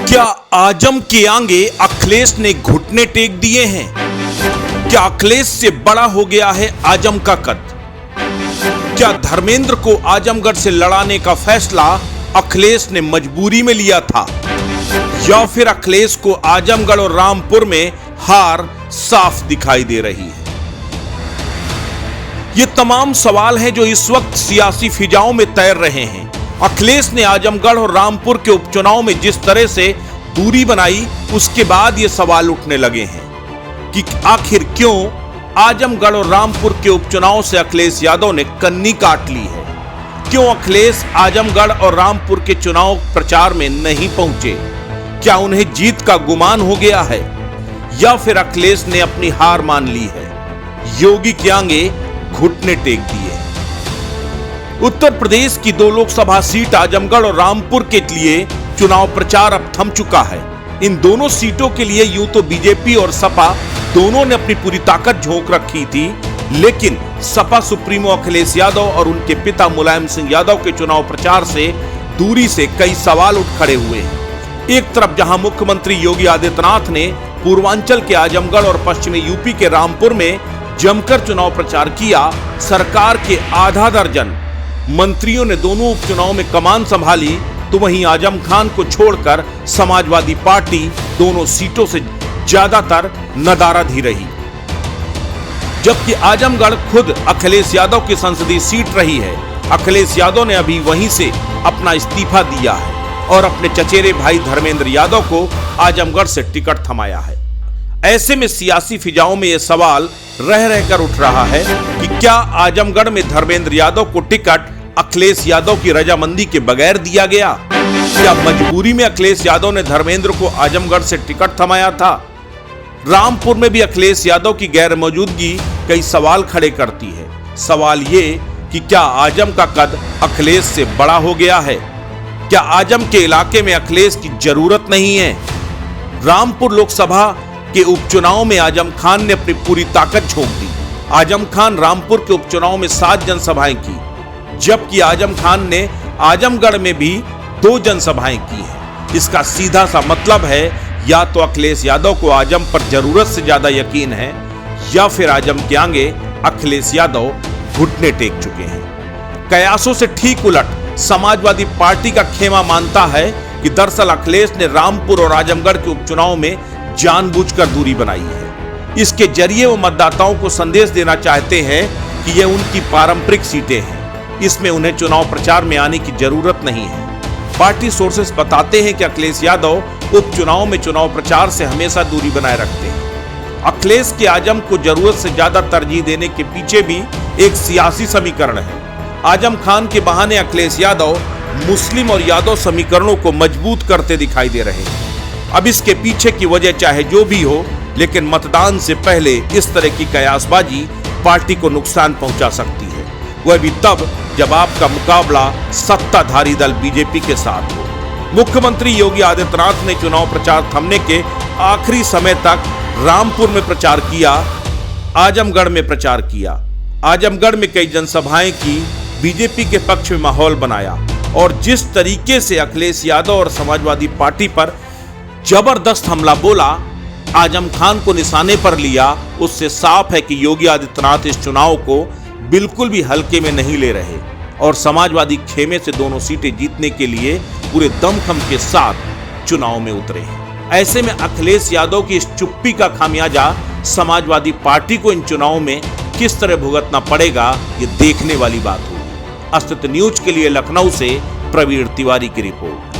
क्या आजम के आगे अखिलेश ने घुटने टेक दिए हैं? क्या अखिलेश से बड़ा हो गया है आजम का कद? क्या धर्मेंद्र को आजमगढ़ से लड़ाने का फैसला अखिलेश ने मजबूरी में लिया था, या फिर अखिलेश को आजमगढ़ और रामपुर में हार साफ दिखाई दे रही है? ये तमाम सवाल हैं जो इस वक्त सियासी फिजाओं में तैर रहे हैं। अखिलेश ने आजमगढ़ और रामपुर के उपचुनाव में जिस तरह से दूरी बनाई, उसके बाद ये सवाल उठने लगे हैं कि आखिर क्यों आजमगढ़ और रामपुर के उपचुनाव से अखिलेश यादव ने कन्नी काट ली है। क्यों अखिलेश आजमगढ़ और रामपुर के चुनाव प्रचार में नहीं पहुंचे? क्या उन्हें जीत का गुमान हो गया है, या फिर अखिलेश ने अपनी हार मान ली है, योगी के आगे घुटने टेक दिए? उत्तर प्रदेश की 2 लोकसभा सीट आजमगढ़ और रामपुर के लिए चुनाव प्रचार अब थम चुका है। इन दोनों सीटों के लिए यूं तो बीजेपी और सपा दोनों ने अपनी पूरी ताकत झोंक रखी थी, लेकिन सपा सुप्रीमो अखिलेश यादव और उनके पिता मुलायम सिंह यादव के चुनाव प्रचार से दूरी से कई सवाल उठ खड़े हुए हैं। एक तरफ जहां मुख्यमंत्री योगी आदित्यनाथ ने पूर्वांचल के आजमगढ़ और पश्चिमी यूपी के रामपुर में जमकर चुनाव प्रचार किया, सरकार के आधा दर्जन मंत्रियों ने दोनों उपचुनाव में कमान संभाली, तो वहीं आजम खान को छोड़कर समाजवादी पार्टी दोनों सीटों से ज्यादातर नदाराधीर रही। जबकि आजमगढ़ खुद अखिलेश यादव की संसदीय सीट रही है। अखिलेश यादव ने अभी वहीं से अपना इस्तीफा दिया है और अपने चचेरे भाई धर्मेंद्र यादव को आजमगढ़ से टिकट थमाया है। ऐसे में सियासी फिजाओं में यह सवाल रह रहकर उठ रहा है कि क्या आजमगढ़ में धर्मेंद्र यादव को टिकट अखिलेश यादव की रजामंदी के बगैर दिया गया? क्या मजबूरी में अखिलेश यादव ने धर्मेंद्र को आजमगढ़ से टिकट थमाया था? रामपुर में भी अखिलेश यादव की गैर मौजूदगी कई सवाल खड़े करती है। सवाल ये कि क्या आजम का कद अखिलेश से बड़ा हो गया है? क्या आजम के इलाके में अखिलेश की जरूरत नहीं है? रामपुर लोकसभा के उपचुनाव में आजम खान ने अपनी पूरी ताकत झोंक दी। आजम खान रामपुर के उपचुनाव में 7 जनसभाएं की, जबकि आजम खान ने आजमगढ़ में भी 2 जनसभाएं की है। इसका सीधा सा मतलब है या तो अखिलेश यादव को आजम पर जरूरत से ज्यादा यकीन है, या फिर आजम के आगे अखिलेश यादव घुटने टेक चुके हैं। कयासों से ठीक उलट समाजवादी पार्टी का खेमा मानता है कि दरअसल अखिलेश ने रामपुर और आजमगढ़ के उपचुनाव में जानबूझकर दूरी बनाई है। इसके जरिए वो मतदाताओं को संदेश देना चाहते हैं कि ये उनकी पारंपरिक सीटें हैं, इसमें उन्हें चुनाव प्रचार में आने की जरूरत नहीं है। पार्टी सोर्सेस बताते हैं कि अखिलेश यादव उपचुनाव में चुनाव प्रचार से हमेशा दूरी बनाए रखते हैं। अखिलेश के आजम को जरूरत से ज्यादा तरजीह देने के पीछे भी एक सियासी समीकरण है। आजम खान के बहाने अखिलेश यादव मुस्लिम और यादव समीकरणों को मजबूत करते दिखाई दे रहे हैं। अब इसके पीछे की वजह चाहे जो भी हो, लेकिन मतदान से पहले इस तरह की कयासबाजी पार्टी को नुकसान पहुंचा सकती है, वह भी तब जब आपका मुकाबला सत्ताधारी दल बीजेपी के साथ हो। मुख्यमंत्री योगी आदित्यनाथ ने चुनाव प्रचार थमने के आखिरी समय तक रामपुर में प्रचार किया, आजमगढ़ में प्रचार किया। आजमगढ़ में कई जनसभाएं की, बीजेपी के पक्ष में माहौल बनाया, और जिस तरीके से अखिलेश यादव और समाजवादी पार्टी पर जबरदस्त हमला बोला, आजम खान को निशाने पर लिया, उससे साफ है कि योगी आदित्यनाथ इस चुनाव को बिल्कुल भी हल्के में नहीं ले रहे और समाजवादी खेमे से दोनों सीटें जीतने के लिए पूरे दमखम के साथ चुनाव में उतरे हैं। ऐसे में अखिलेश यादव की इस चुप्पी का खामियाजा समाजवादी पार्टी को इन चुनाव में किस तरह भुगतना पड़ेगा, ये देखने वाली बात होगी। अस्तित्व न्यूज के लिए लखनऊ से प्रवीण तिवारी की रिपोर्ट।